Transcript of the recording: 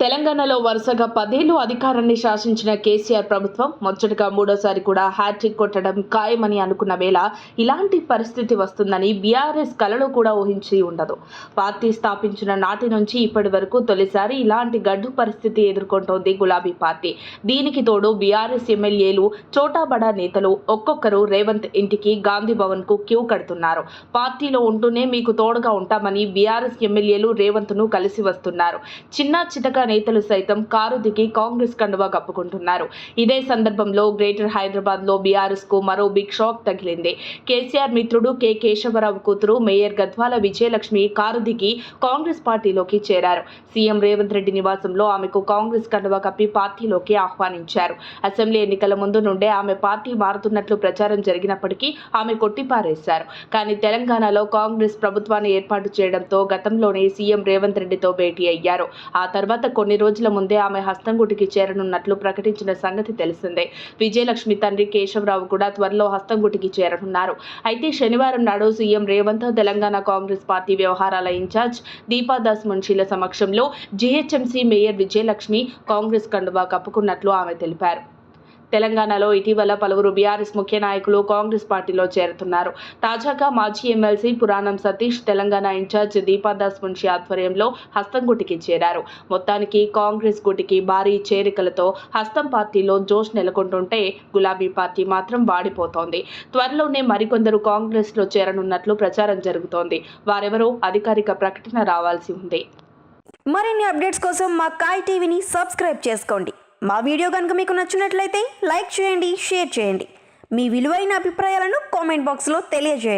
తెలంగాణలో వరుసగా 10 ఏళ్లు అధికారాన్ని శాసించిన కేసీఆర్ ప్రభుత్వం ముచ్చటగా మూడోసారి కూడా హ్యాట్రిక్ కొట్టడం ఖాయమని అనుకున్న వేళ ఇలాంటి పరిస్థితి వస్తుందని బీఆర్ఎస్ కలలో కూడా ఊహించి ఉండదు. పార్టీ స్థాపించిన నాటి నుంచి ఇప్పటి వరకు తొలిసారి ఇలాంటి గడ్డు పరిస్థితి ఎదుర్కొంటోంది గులాబీ పార్టీ. దీనికి తోడు బీఆర్ఎస్ ఎమ్మెల్యేలు, చోటాబడా నేతలు ఒక్కొక్కరు రేవంత్ ఇంటికి, గాంధీ భవన్ కు క్యూ కడుతున్నారు. పార్టీలో ఉంటూనే మీకు తోడుగా ఉంటామని బీఆర్ఎస్ ఎమ్మెల్యేలు రేవంత్ ను కలిసి వస్తున్నారు. చిన్న చితక నేతలు సైతం కారు దిగి కాంగ్రెస్ కండువా కప్పుకుంటున్నారు. ఇదే సందర్భంలో గ్రేటర్ హైదరాబాద్ లో బీఆర్ఎస్ కు మరో బిగ్ షాక్ తగిలింది. కేసీఆర్ మిత్రుడు కె కేశవరావు కూతురు మేయర్ గద్వాల విజయలక్ష్మి కారు దిగి కాంగ్రెస్ పార్టీలోకి చేరారు. సీఎం రేవంత్ రెడ్డి నివాసంలో ఆమెకు కాంగ్రెస్ కండువా కప్పి పార్టీలోకి ఆహ్వానించారు. అసెంబ్లీ ఎన్నికల ముందు నుండే ఆమె పార్టీ మారుతున్నట్లు ప్రచారం జరిగినప్పటికీ ఆమె కొట్టిపారేశారు. కానీ తెలంగాణలో కాంగ్రెస్ ప్రభుత్వాన్ని ఏర్పాటు చేయడంతో గతంలోనే సీఎం రేవంత్ రెడ్డితో భేటీ అయ్యారు. ఆ తర్వాత కొన్ని రోజుల ముందే ఆమె హస్తంగుటికి చేరనున్నట్లు ప్రకటించిన సంగతి తెలిసిందే. విజయలక్ష్మి తండ్రి కేశవరావు కూడా త్వరలో హస్తంగుటికి చేరనున్నారు. అయితే శనివారం నాడు సీఎం రేవంత్, తెలంగాణ కాంగ్రెస్ పార్టీ వ్యవహారాల ఇన్ఛార్జ్ దీపాదాస్ మున్షీల సమక్షంలో జీహెచ్ఎంసీ మేయర్ విజయలక్ష్మి కాంగ్రెస్ కండువా కప్పుకున్నట్లు ఆమె తెలిపారు. తెలంగాణలో ఇటీవల పలువురు బీఆర్ఎస్ ముఖ్య నాయకులు కాంగ్రెస్ పార్టీలో చేరుతున్నారు. తాజాగా మాజీ ఎమ్మెల్సీ పురాణం సతీష్ తెలంగాణ ఇన్ఛార్జ్ దీపాదాస్ మున్షి ఆధ్వర్యంలో హస్తంగుటికి చేరారు. మొత్తానికి కాంగ్రెస్ గుటికి భారీ చేరికలతో హస్తం పార్టీలో జోష్ నెలకొంటుంటే గులాబీ పార్టీ మాత్రం వాడిపోతోంది. త్వరలోనే మరికొందరు కాంగ్రెస్ లో చేరనున్నట్లు ప్రచారం జరుగుతోంది. వారెవరో అధికారిక ప్రకటన రావాల్సి ఉంది. మరిన్ని అప్డేట్స్ కోసం మా కాయ్ టీవీని సబ్స్క్రైబ్ చేసుకోండి. మా వీడియో కనుక మీకు నచ్చినట్లయితే లైక్ చేయండి, షేర్ చేయండి. మీ విలువైన అభిప్రాయాలను కామెంట్ బాక్స్లో తెలియజేయండి.